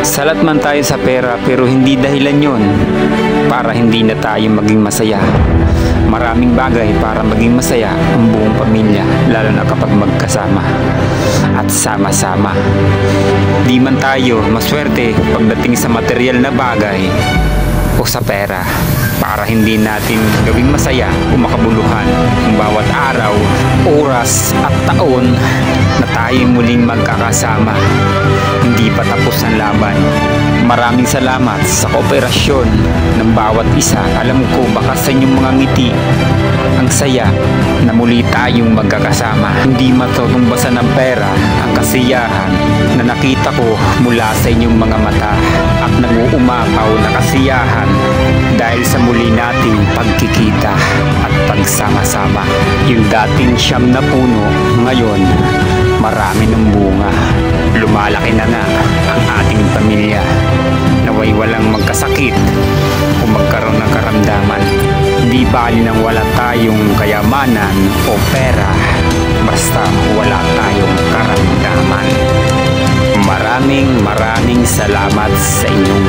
Salat man tayo sa pera pero hindi dahilan yon para hindi na tayo maging masaya. Maraming bagay para maging masaya ang buong pamilya, lalo na kapag magkasama at sama-sama. Di man tayo maswerte pagdating sa material na bagay o sa pera para hindi natin gawing masaya o makabuluhan ang bawat araw, oras at taon na tayo muling magkakasama. Hindi pa tapos ang laban. Maraming salamat sa kooperasyon ng bawat isa. Alam ko baka sa inyong mga ngiti ang saya na muli tayong magkakasama. Hindi matutumbasan ng pera ang kasiyahan na nakita ko mula sa inyong mga mata at nag-uumapaw na kasiyahan dahil sa muli nating pagkikita at pagsama-sama. Yung dating siyam na puno, ngayon marami ng bunga. Lumalaki na nga ang ating pamilya. Naway walang magkasakit o magkaroon ng karamdaman. Di bali nang wala tayong kayamanan o pera, basta wala tayong karamdaman. Maraming salamat sa inyong